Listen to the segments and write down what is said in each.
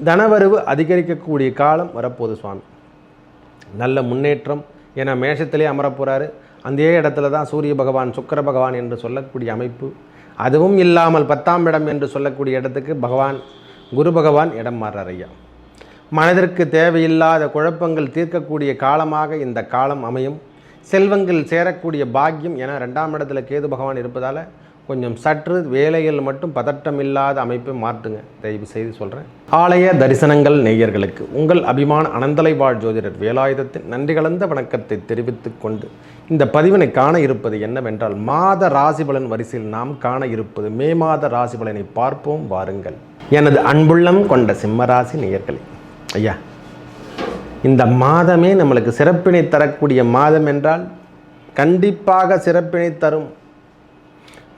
தனவரவு அதிகரிக்கக்கூடிய காலம் வரப்போகுது சுவாமி. நல்ல முன்னேற்றம். ஏன்னா மேஷத்திலே அமரப்போகிறாரு. அதே இடத்துல தான் சூரிய பகவான் சுக்கிர பகவான் என்று சொல்லக்கூடிய அமைப்பு. அதுவும் இல்லாமல் 10ஆம் இடம் என்று சொல்லக்கூடிய இடத்துக்கு பகவான் குரு பகவான் இடம் மாறுறார் ஐயா. மனதிற்கு தேவையில்லாத குழப்பங்கள் தீர்க்கக்கூடிய காலமாக இந்த காலம் அமையும். செல்வங்கள் சேரக்கூடிய பாக்கியம். ஏன்னா 2ஆம் இடத்துல கேது பகவான் இருப்பதால் கொஞ்சம் சற்று வேலைகள் மட்டும் பதட்டம் இல்லாத அமைப்பை மாற்றுங்க, தயவு செய்து சொல்கிறேன். ஆலய தரிசனங்கள் நேயர்களுக்கு உங்கள் அபிமான அனந்தலை வாழ் ஜோதிடர் வேலாயுதத்தின் நன்றி கலந்த வணக்கத்தை தெரிவித்து கொண்டு இந்த பதிவினை காண இருப்பது என்னவென்றால், மாத ராசிபலன் வரிசையில் நாம் காண இருப்பது மே மாத ராசிபலனை பார்ப்போம் வாருங்கள். எனது அன்புள்ளம் கொண்ட சிம்மராசி நேயர்களே, ஐயா இந்த மாதமே நம்மளுக்கு சிறப்பினை தரக்கூடிய மாதம் என்றால் கண்டிப்பாக சிறப்பினை தரும்.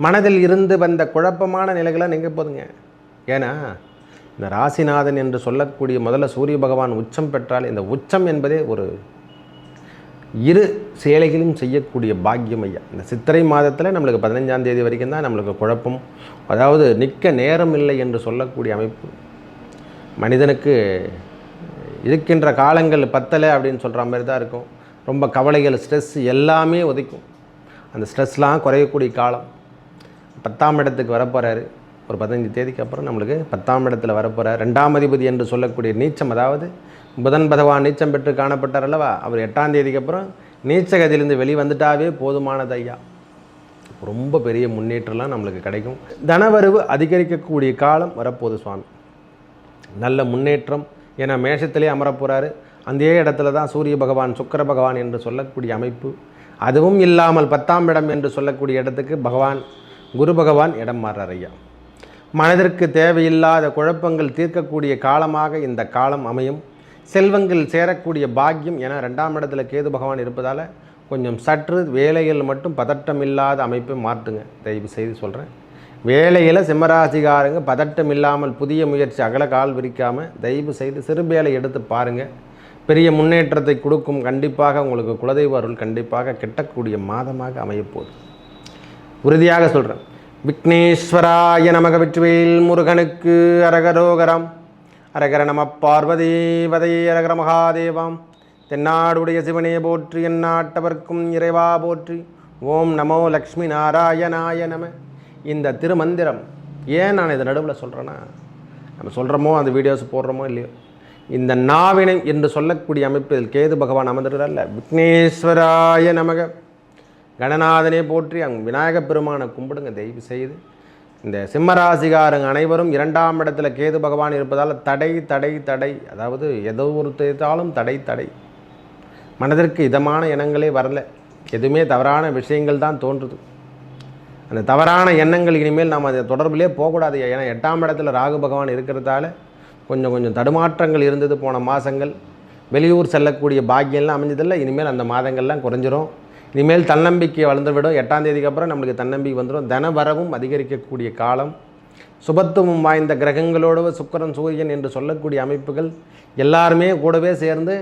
மனதில் இருந்து வந்த குழப்பமான நிலைகளை நீங்கள் போதுங்க. ஏன்னா இந்த ராசிநாதன் என்று சொல்லக்கூடிய முதல்ல சூரிய பகவான் உச்சம் பெற்றால் இந்த உச்சம் என்பதே ஒரு இரு சேலைகளும் செய்யக்கூடிய பாக்கியம் ஐயா. இந்த சித்திரை மாதத்தில் நம்மளுக்கு 15ஆம் தேதி வரைக்கும் தான் நம்மளுக்கு குழப்பம், அதாவது நிற்க நேரம் இல்லை என்று சொல்லக்கூடிய அமைப்பு. மனிதனுக்கு இருக்கின்ற காலங்கள் பத்தலை அப்படின்னு சொல்கிற மாதிரி தான் இருக்கும். ரொம்ப கவலைகள், ஸ்ட்ரெஸ் எல்லாமே உதைக்கும். அந்த ஸ்ட்ரெஸ்லாம் குறையக்கூடிய காலம். 10ஆம் இடத்துக்கு வரப்போகிறாரு. ஒரு 15 தேதிக்கு அப்புறம் நம்மளுக்கு 10ஆம் இடத்துல வரப்போகிறார். 2ஆம் அதிபதி என்று சொல்லக்கூடிய நீச்சம், அதாவது புதன் பகவான் நீச்சம் பெற்று காணப்பட்டார் அல்லவா, அவர் 8ஆம் தேதிக்கு அப்புறம் நீச்சகதிலிருந்து வெளிவந்துட்டாவே போதுமானது ஐயா. ரொம்ப பெரிய முன்னேற்றம்லாம் நம்மளுக்கு கிடைக்கும். தனவரவு அதிகரிக்கக்கூடிய காலம் வரப்போகுது சுவாமி. நல்ல முன்னேற்றம். ஏன்னா மேஷத்திலே அமரப்போகிறாரு. அதே இடத்துல தான் சூரிய பகவான் சுக்கிர பகவான் என்று சொல்லக்கூடிய அமைப்பு. அதுவும் இல்லாமல் 10ஆம் இடம் என்று சொல்லக்கூடிய இடத்துக்கு பகவான் குரு பகவான் இடம் மாறுறார் ஐயா. மனதிற்கு தேவையில்லாத குழப்பங்கள் தீர்க்கக்கூடிய காலமாக இந்த காலம் அமையும். செல்வங்கள் சேரக்கூடிய பாக்கியம். ஏன்னா 2ஆம் இடத்துல கேது பகவான் இருப்பதால் கொஞ்சம் சற்று வேலைகள் மட்டும் பதட்டம் இல்லாத அமைப்பை மாற்றுங்க, தயவு செய்து சொல்கிறேன். வேலையில் சிம்மராசிகாரங்க பதட்டம் இல்லாமல் புதிய முயற்சி அகல கால் விரிக்காமல் தயவு செய்து சிறு வேலை எடுத்து பாருங்கள். பெரிய முன்னேற்றத்தை கொடுக்கும். கண்டிப்பாக உங்களுக்கு குலதெய்வ அருள் கண்டிப்பாக கிட்டக்கூடிய மாதமாக அமையப்போகுது, உறுதியாக சொல்கிறேன். விக்னேஸ்வராய நமக. வெற்றிவேல் முருகனுக்கு அரகரோகரம். அரகர நம பார்வதி வதை அரகர மகாதேவாம். தென்னாடுடைய சிவனே போற்றி, எந்நாட்டவர்க்கும் இறைவா போற்றி. ஓம் நமோ லக்ஷ்மி நாராயணாய நம. இந்த திருமந்திரம் ஏன் நான் இதை நடுவில் சொல்கிறேன்னா, நம்ம சொல்கிறோமோ அந்த வீடியோஸ் போடுறோமோ இல்லையோ, இந்த நாவினை என்று சொல்லக்கூடிய அமைப்பில் கேது பகவான் அமர்ந்துடுறார்ல. விக்னேஸ்வராய நமக. கணநாதனே போற்றி. அங்கே விநாயகப் பெருமானை கும்பிடுங்க தயவு செய்து. இந்த சிம்மராசிகாரங்க அனைவரும் 2ஆம் இடத்துல கேது பகவான் இருப்பதால் தடை தடை தடை, அதாவது ஏதோ ஒரு தேர்த்தாலும் தடை தடை. மனதிற்கு இதமான எண்ணங்களே வரல. எதுவுமே தவறான விஷயங்கள் தான் தோன்றுது. அந்த தவறான எண்ணங்கள் இனிமேல் நாம் அதை தொடர்பிலே போகக்கூடாது. ஏன்னா 8ஆம் இடத்துல ராகு பகவான் இருக்கிறதால கொஞ்சம் தடுமாற்றங்கள் இருந்தது போன மாதங்கள். வெளியூர் செல்லக்கூடிய பாக்கியம்லாம் அமைஞ்சதில்லை. இனிமேல் அந்த மாதங்கள்லாம் குறைஞ்சிரும். இனிமேல் தன்னம்பிக்கை வளர்ந்துவிடும். 8ஆம் தேதிக்கு அப்புறம் நம்மளுக்கு தன்னம்பிக்கை வந்துடும். தன வரவும் அதிகரிக்கக்கூடிய காலம். சுபத்துவம் வாய்ந்த கிரகங்களோடு சுக்கிரன் சூரியன் என்று சொல்லக்கூடிய அமைப்புகள் எல்லாருமே கூடவே சேர்ந்து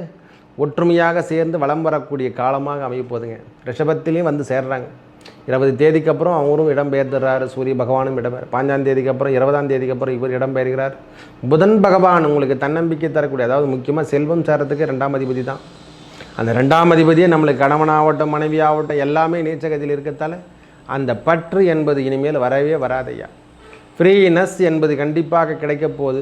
ஒற்றுமையாக சேர்ந்து வலம் வரக்கூடிய காலமாக அமையப்போகுதுங்க. ரிஷபத்திலையும் வந்து சேர்றாங்க. 20 தேதிக்கு அப்புறம் அவரும் இடம்பெயர்ந்துடுறாரு. சூரிய பகவானும் இடம்பெயர். 5ஆம் தேதிக்கு அப்புறம் 20ஆம் தேதிக்கு அப்புறம் இவர் இடம்பெயர்கிறார். புதன் பகவான் உங்களுக்கு தன்னம்பிக்கை தரக்கூடிய, அதாவது முக்கியமாக செல்வம் சேரத்துக்கு 2ஆம் அதிபதி தான். அந்த 2ஆம் அதிபதியே நம்மளுக்கு கணவனாகட்டும் மனைவி ஆகட்டும் எல்லாமே நீச்சகதியில் இருக்கிறதால அந்த பற்று என்பது இனிமேல் வரவே வராதையா. ஃப்ரீனஸ் என்பது கண்டிப்பாக கிடைக்க போகுது.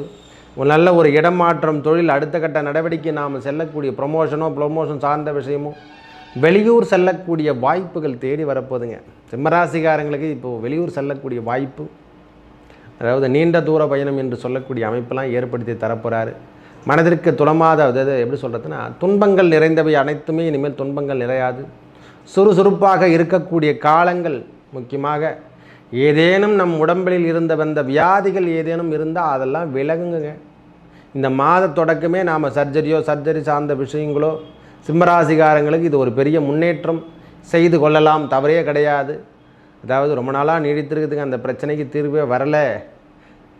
நல்ல ஒரு இடமாற்றம், தொழில் அடுத்த கட்ட நடவடிக்கை நாம் செல்லக்கூடிய ப்ரொமோஷன் சார்ந்த விஷயமோ, வெளியூர் செல்லக்கூடிய வாய்ப்புகள் தேடி வரப்போகுதுங்க. சிம்மராசிகாரங்களுக்கு இப்போது வெளியூர் செல்லக்கூடிய வாய்ப்பு, அதாவது நீண்ட தூர பயணம் என்று சொல்லக்கூடிய அமைப்பெல்லாம் ஏற்படுத்தி தரப்போகிறாரு. மனதிற்கு துளமாத, அதாவது எப்படி சொல்கிறதுனா, துன்பங்கள் நிறைந்தவை அனைத்துமே இனிமேல் துன்பங்கள் நிறையாது. சுறுசுறுப்பாக இருக்கக்கூடிய காலங்கள். முக்கியமாக ஏதேனும் நம் உடம்பில் வந்த வியாதிகள் ஏதேனும் இருந்தால் அதெல்லாம் விலகுங்க. இந்த மாத தொடக்கமே நாம் சர்ஜரி சார்ந்த விஷயங்களோ சிம்மராசிகாரங்களுக்கு இது ஒரு பெரிய முன்னேற்றம் செய்து கொள்ளலாம், தவறே கிடையாது. அதாவது ரொம்ப நாளாக நீடித்திருக்குதுங்க, அந்த பிரச்சனைக்கு தீர்வே வரலை,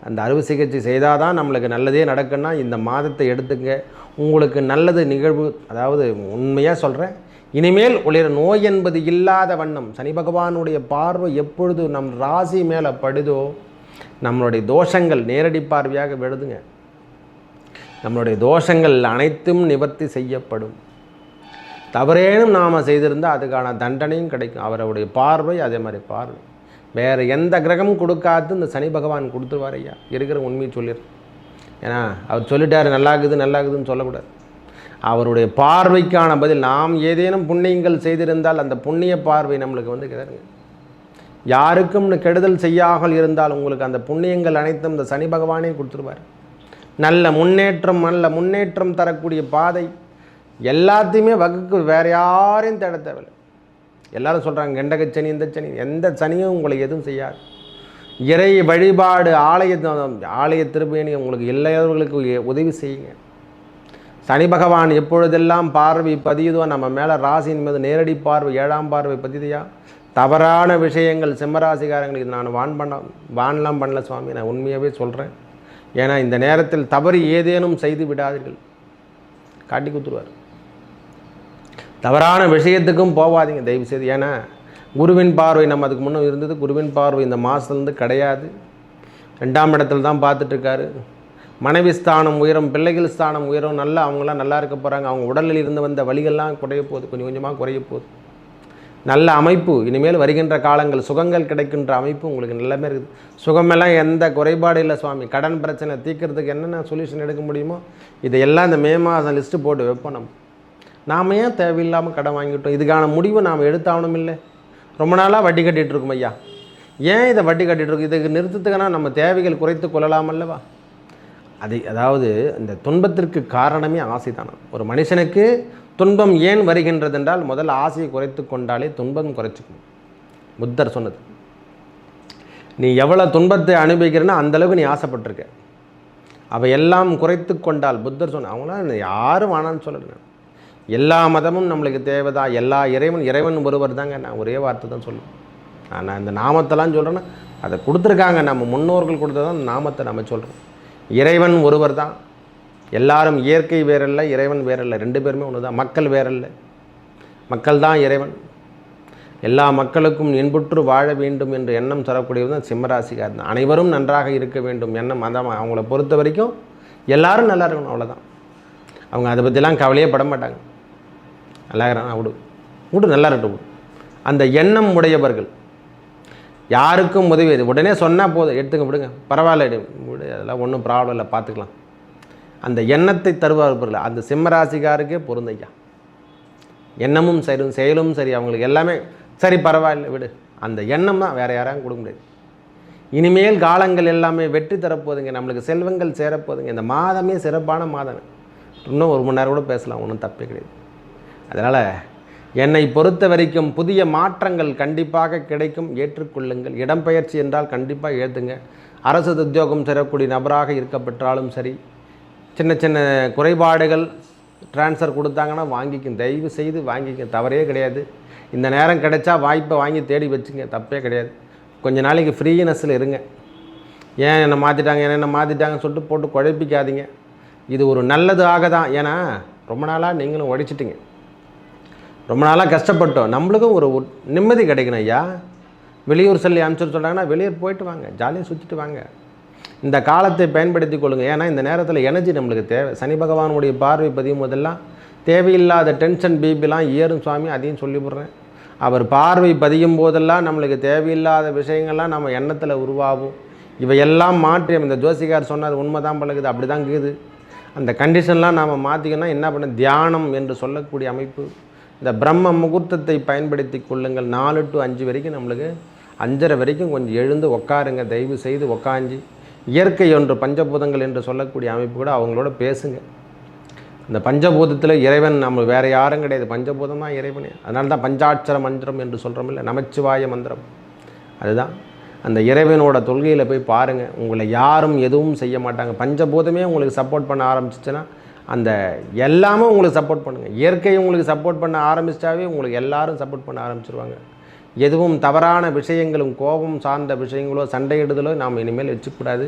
அந்த அறுவை சிகிச்சை செய்தால் தான் நம்மளுக்கு நல்லதே நடக்குன்னா இந்த மாதத்தை எடுத்துங்க. உங்களுக்கு நல்லது நிகழ்வு, அதாவது உண்மையாக சொல்கிறேன், இனிமேல் ஒளிர நோய் என்பது இல்லாத வண்ணம் சனி பகவானுடைய பார்வை எப்பொழுது நம் ராசி மேலே படுதோ நம்மளுடைய தோஷங்கள் நேரடி பார்வையாக விழுதுங்க. நம்மளுடைய தோஷங்கள் அனைத்தும் நிவர்த்தி செய்யப்படும். தவறேனும் நாம் செய்திருந்தால் அதுக்கான தண்டனையும் கிடைக்கும். அவருடைய பார்வை அதே மாதிரி பார்வை வேறு எந்த கிரகமும் கொடுக்காது இந்த சனி பகவான் கொடுத்துருவார் ஐயா. இருக்கிற உண்மையை சொல்லிடுறேன். ஏன்னா அவர் சொல்லிட்டார் நல்லாகுதுன்னு சொல்லக்கூடாது. அவருடைய பார்வைக்கான பதில் நாம் ஏதேனும் புண்ணியங்கள் செய்திருந்தால் அந்த புண்ணிய பார்வை நம்மளுக்கு வந்து கிடையாது. யாருக்கும் கெடுதல் செய்யாமல் இருந்தால் உங்களுக்கு அந்த புண்ணியங்கள் அனைத்தும் இந்த சனி பகவானே கொடுத்துருவார். நல்ல முன்னேற்றம் தரக்கூடிய பாதை எல்லாத்தையுமே வகுக்கு வேறு யாரையும் தேட தேவையில்லை. எல்லாரும் சொல்கிறாங்க கெண்டகச்சனி இந்த சனி, எந்த சனியும் உங்களை எதுவும் செய்யாது. இறை வழிபாடு ஆலய திருப்பேணி உங்களுக்கு இளையவர்களுக்கு உதவி செய்யுங்க. சனி பகவான் எப்பொழுதெல்லாம் பார்வை பதியுதோ நம்ம மேலே ராசியின் மீது நேரடி பார்வை 7ஆம் பார்வை பதியுதையா தவறான விஷயங்கள் சிம்மராசிக்காரங்களுக்கு நான் வான்லாம் பண்ணல சுவாமி, நான் உண்மையாகவே சொல்கிறேன். ஏன்னா இந்த நேரத்தில் தவறு ஏதேனும் செய்து விடாதீர்கள், காட்டி கொடுத்துருவார். தவறான விஷயத்துக்கும் போகாதீங்க தயவு செய்து. ஏன்னா குருவின் பார்வை நம்ம அதுக்கு முன்னே இருந்தது, குருவின் பார்வை இந்த மாதத்துலேருந்து கிடையாது. 2ஆம் இடத்துல தான் பார்த்துட்ருக்காரு. மனைவி ஸ்தானம் உயரும், பிள்ளைகள் ஸ்தானம் உயரும், நல்லா அவங்களாம் நல்லா இருக்க போகிறாங்க. அவங்க உடலில் இருந்து வந்த வலிகள்லாம் குறைய போகுது, கொஞ்சம் கொஞ்சமாக குறைய போகுது. நல்ல அமைப்பு, இனிமேல் வருகின்ற காலங்கள் சுகங்கள் கிடைக்கின்ற அமைப்பு உங்களுக்கு நல்லமே இருக்குது. சுகமெல்லாம் எந்த குறைபாடு இல்லை சுவாமி. கடன் பிரச்சனை தீர்க்கறதுக்கு என்னென்ன சொல்யூஷன் எடுக்க முடியுமோ இதையெல்லாம் இந்த மே மாதம் லிஸ்ட்டு போட்டு வைப்போம். நாம் ஏன் தேவையில்லாமல் கடன் வாங்கிட்டோம்? இதுக்கான முடிவு நாம் எடுத்தாகணும். இல்லை ரொம்ப நாளாக வட்டி கட்டிகிட்டு இருக்கோம் ஐயா. ஏன் இதை வட்டி கட்டிகிட்டு இருக்கோம்? இதுக்கு நிறுத்தத்துக்குன்னா நம்ம தேவைகள் குறைத்து கொள்ளலாம் அல்லவா? அதாவது இந்த துன்பத்திற்கு காரணமே ஆசை தானே. ஒரு மனுஷனுக்கு துன்பம் ஏன் வருகின்றது என்றால் முதல்ல ஆசையை குறைத்து கொண்டாலே துன்பம் குறைச்சிக்கணும். புத்தர் சொன்னது. நீ எவ்வளோ துன்பத்தை அனுபவிக்கிறன்னா அந்தளவுக்கு நீ ஆசைப்பட்டிருக்க. அவையெல்லாம் குறைத்து கொண்டால் புத்தர் சொன்ன அவங்களாம் யாரும் வேணான்னு சொல்லலை. எல்லா மதமும் நம்மளுக்கு தேவைதான். எல்லா இறைவன் ஒருவர் தாங்க. நான் ஒரே வார்த்தை தான் சொல்லுவேன். நான் இந்த நாமத்தெல்லாம் சொல்கிறேன்னா அதை கொடுத்துருக்காங்க, நம்ம முன்னோர்கள் கொடுத்ததான் அந்த நாமத்தை நம்ம சொல்கிறோம். இறைவன் ஒருவர் தான். எல்லாரும் இயற்கை வேறல்ல, இறைவன் வேறல்ல, 2 பேருமே ஒன்று தான். மக்கள் வேறல்ல, மக்கள் தான் இறைவன். எல்லா மக்களுக்கும் இன்புற்று வாழ வேண்டும் என்ற எண்ணம் தரக்கூடியது தான் சிம்மராசிக்கார் தான். அனைவரும் நன்றாக இருக்க வேண்டும் எண்ணம். அதான் அவங்கள பொறுத்த வரைக்கும் எல்லாரும் நல்லா இருக்கணும், அவ்வளோதான். அவங்க அதை பற்றிலாம் கவலையே பட மாட்டாங்க. நல்லா இருக்கிறான் விடு நல்லா இருக்கட்டும். அந்த எண்ணம் உடையவர்கள் யாருக்கும் உதவி உடனே சொன்னால் போதும், எடுத்துக்க விடுங்க, பரவாயில்ல விடு, அதெல்லாம் ஒன்றும் ப்ராப்ளம் இல்லை, பார்த்துக்கலாம். அந்த எண்ணத்தை தருவார்கள் அந்த சிம்மராசிக்காருக்கே பொருந்தையா. எண்ணமும் சரி, செயலும் சரி, அவங்களுக்கு எல்லாமே சரி, பரவாயில்லை விடு. அந்த எண்ணம் தான், வேறு யாராலும் கொடுக்க முடியாது. இனிமேல் காலங்கள் எல்லாமே வெற்றி தரப்போதுங்க, நம்மளுக்கு செல்வங்கள் சேரப்போதுங்க. இந்த மாதமே சிறப்பான மாதம். இன்னும் 1 மணி நேரம் கூட பேசலாம், ஒன்றும் தப்பே கிடையாது. அதனால் என்னை பொறுத்த வரைக்கும் புதிய மாற்றங்கள் கண்டிப்பாக கிடைக்கும், ஏற்றுக்கொள்ளுங்கள். இடம்பெயர்ச்சி என்றால் கண்டிப்பாக ஏற்றுங்க. அரசு உத்தியோகம் சேரக்கூடிய நபராக இருக்கப்பெற்றாலும் சரி, சின்ன சின்ன குறைபாடுகள் ட்ரான்ஸ்ஃபர் கொடுத்தாங்கன்னா வாங்கிக்கும், தயவு செய்து வாங்கிக்க, தவறே கிடையாது. இந்த நேரம் கிடைச்சா வாய்ப்பை வாங்கி தேடி வச்சுங்க, தப்பே கிடையாது. கொஞ்ச நாளைக்கு ஃப்ரீனஸில் இருங்க. ஏன் என்னை மாற்றிட்டாங்கன்னு சொல்லிட்டு போட்டு குழப்பிக்காதீங்க. இது ஒரு நல்லதாக தான். ஏன்னா ரொம்ப நாளாக நீங்களும் உடைச்சிட்டிங்க, ரொம்ப நாளாக கஷ்டப்பட்டோம். நம்மளுக்கும் ஒரு நிம்மதி கிடைக்கணும் ஐயா. வெளியூர் சொல்லி அனுப்பிச்சு சொல்கிறாங்கன்னா வெளியூர் போயிட்டு வாங்க, ஜாலியாக சுற்றிட்டு வாங்க. இந்த காலத்தை பயன்படுத்தி கொள்ளுங்கள். ஏன்னா இந்த நேரத்தில் எனர்ஜி நம்மளுக்கு தேவை. சனி பகவானுடைய பார்வை பதியும் போதெல்லாம் தேவையில்லாத டென்ஷன் பிபிலாம் ஏறும் சுவாமி, அதையும் சொல்லிவிடுறேன். அவர் பார்வை பதியும் போதெல்லாம் நம்மளுக்கு தேவையில்லாத விஷயங்கள்லாம் நம்ம எண்ணத்தில் உருவாகும். இவையெல்லாம் மாற்றி இந்த ஜோசிகார் சொன்னது உண்மை தான் பழகுது, அப்படி தான் இருக்குது. அந்த கண்டிஷன்லாம் நாம் மாற்றிக்கணும். என்ன பண்ண தியானம் என்று சொல்லக்கூடிய அமைப்பு, இந்த பிரம்ம முகூர்த்தத்தை பயன்படுத்தி கொள்ளுங்கள். 4 to 5 வரைக்கும், நம்மளுக்கு 5:30 வரைக்கும் கொஞ்சம் எழுந்து உட்காருங்க, தயவு செய்து உட்காந்து. இயற்கை ஒன்று பஞ்சபூதங்கள் என்று சொல்லக்கூடிய அமைப்பு கூட அவங்களோட பேசுங்க. இந்த பஞ்சபூதத்தில் இறைவன் நம்ம வேறு யாரும் கிடையாது, பஞ்சபூதம் தான் இறைவனே. அதனால தான் பஞ்சாட்சர மந்திரம் என்று சொல்கிறோம் இல்லை, நமச்சிவாய மந்திரம். அதுதான் அந்த இறைவனோட தொல்கையில் போய் பாருங்கள். உங்களை யாரும் எதுவும் செய்ய மாட்டாங்க. பஞ்சபூதமே உங்களுக்கு சப்போர்ட் பண்ண ஆரம்பிச்சிச்சுன்னா அந்த எல்லாமே உங்களுக்கு சப்போர்ட் பண்ணுங்கள். இயற்கை உங்களுக்கு சப்போர்ட் பண்ண ஆரம்பிச்சிட்டாவே உங்களுக்கு எல்லாரும் சப்போர்ட் பண்ண ஆரம்பிச்சிருவாங்க. எதுவும் தவறான விஷயங்களும் கோபம் சார்ந்த விஷயங்களோ சண்டையிடுதலோ நாம் இனிமேல் வச்சுக்கூடாது.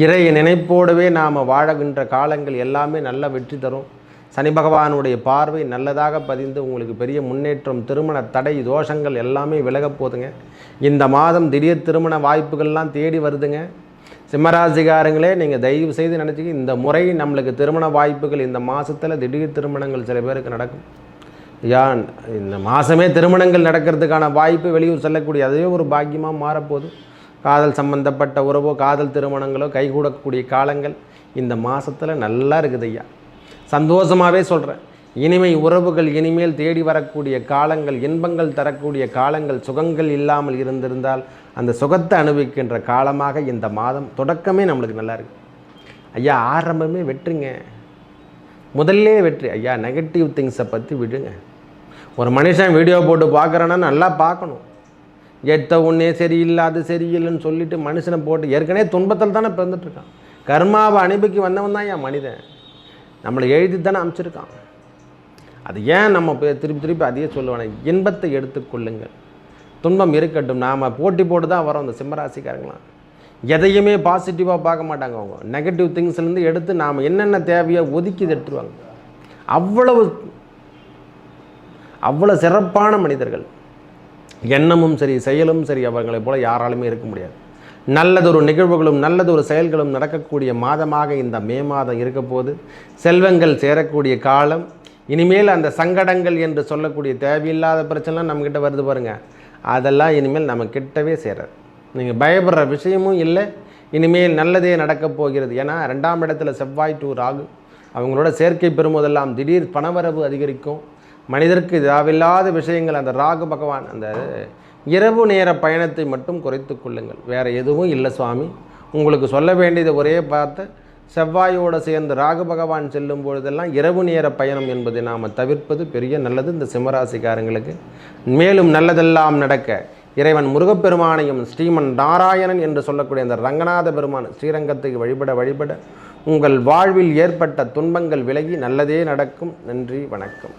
இறை நினைப்போடவே நாம் வாழகின்ற காலங்கள் எல்லாமே நல்ல வெற்றி தரும். சனி பகவானுடைய பார்வை நல்லதாக பதிந்து உங்களுக்கு பெரிய முன்னேற்றம், திருமண தடை தோஷங்கள் எல்லாமே விலகப் போதுங்க. இந்த மாதம் திடீர் திருமண வாய்ப்புகள்லாம் தேடி வருதுங்க. சிம்மராசிக்காரங்களே நீங்கள் தயவு செய்து நினச்சிக்க, இந்த முறை நம்மளுக்கு திருமண வாய்ப்புகள் இந்த மாதத்தில் திடீர் திருமணங்கள் சில பேருக்கு நடக்கும். யான் இந்த மாதமே திருமணங்கள் நடக்கிறதுக்கான வாய்ப்பு, வெளியூர் செல்லக்கூடிய அதுவே ஒரு பாக்கியமாக மாறப்போகுது. காதல் சம்பந்தப்பட்ட உறவோ காதல் திருமணங்களோ கைகூடக்கூடிய காலங்கள் இந்த மாதத்தில் நல்லா இருக்குது ஐயா. சந்தோஷமாகவே சொல்கிறேன். இனிமை உறவுகள் இனிமேல் தேடி வரக்கூடிய காலங்கள், இன்பங்கள் தரக்கூடிய காலங்கள், சுகங்கள் இல்லாமல் இருந்திருந்தால் அந்த சுகத்தை அனுபவிக்கின்ற காலமாக இந்த மாதம் தொடக்கமே நம்மளுக்கு நல்லா இருக்குது ஐயா. ஆரம்பமே வெற்றுங்க, முதல்லே வெற்றி ஐயா. நெகட்டிவ் திங்ஸை பற்றி விடுங்க. ஒரு மனுஷன் வீடியோ போட்டு பார்க்குறேன்னா நல்லா பார்க்கணும். எத்த ஒன்றே சரியில்லை அது சரியில்லைன்னு சொல்லிவிட்டு மனுஷனை போட்டு ஏற்கனவே துன்பத்தில் தானே பிறந்துட்டுருக்கான். கர்மாவை அனுபவிக்கு வந்தவன் தான் என் மனிதன். நம்மளை எழுதி தானே அமைச்சிருக்கான். அது ஏன் நம்ம திருப்பி திருப்பி அதையே சொல்லுவானே, இன்பத்தை எடுத்துக்கொள்ளுங்கள், துன்பம் இருக்கட்டும். நாம் போட்டி போட்டு தான் வரோம். இந்த சிம்மராசிக்காரங்களாம் எதையுமே பாசிட்டிவாக பார்க்க மாட்டாங்க. அவங்க நெகட்டிவ் திங்ஸ்லேருந்து எடுத்து நாம் என்னென்ன தேவையோ ஒதுக்கி எடுத்துருவாங்க. அவ்வளோ சிறப்பான மனிதர்கள். எண்ணமும் சரி செயலும் சரி அவர்களை போல யாராலுமே இருக்க முடியாது. நல்லதொரு நிகழ்வுகளும் நல்லதொரு செயல்களும் நடக்கக்கூடிய மாதமாக இந்த மே மாதம் இருக்க போது. செல்வங்கள் சேரக்கூடிய காலம். இனிமேல் அந்த சங்கடங்கள் என்று சொல்லக்கூடிய தேவையில்லாத பிரச்சனைலாம் நம்மக்கிட்ட வருது பாருங்கள், அதெல்லாம் இனிமேல் நம்ம கிட்டவே சேராது. நீங்கள் பயப்படுற விஷயமும் இல்லை. இனிமேல் நல்லதே நடக்கப் போகிறது. ஏன்னா 2ஆம் இடத்துல செவ்வாய் டு ராகு அவங்களோட சேர்க்கை பெறும்போதெல்லாம் திடீர் பணவரவு அதிகரிக்கும். மனிதருக்கு தேவையில்லாத விஷயங்கள், அந்த ராகு பகவான் அந்த இரவு நேர பயணத்தை மட்டும் குறைத்து கொள்ளுங்கள். வேறு எதுவும் இல்லை சுவாமி. உங்களுக்கு சொல்ல வேண்டியது ஒரே பார்த்து, செவ்வாயோடு சேர்ந்து ராகு பகவான் செல்லும் பொழுதெல்லாம் இரவு நேர பயணம் என்பதை நாம் தவிர்ப்பது பெரிய நல்லது இந்த சிம்மராசிக்காரங்களுக்கு. மேலும் நல்லதெல்லாம் நடக்க இறைவன் முருகப்பெருமானையும் ஸ்ரீமன் நாராயணன் என்று சொல்லக்கூடிய அந்த ரங்கநாத பெருமான் ஸ்ரீரங்கத்துக்கு வழிபட உங்கள் வாழ்வில் ஏற்பட்ட துன்பங்கள் விலகி நல்லதே நடக்கும். நன்றி, வணக்கம்.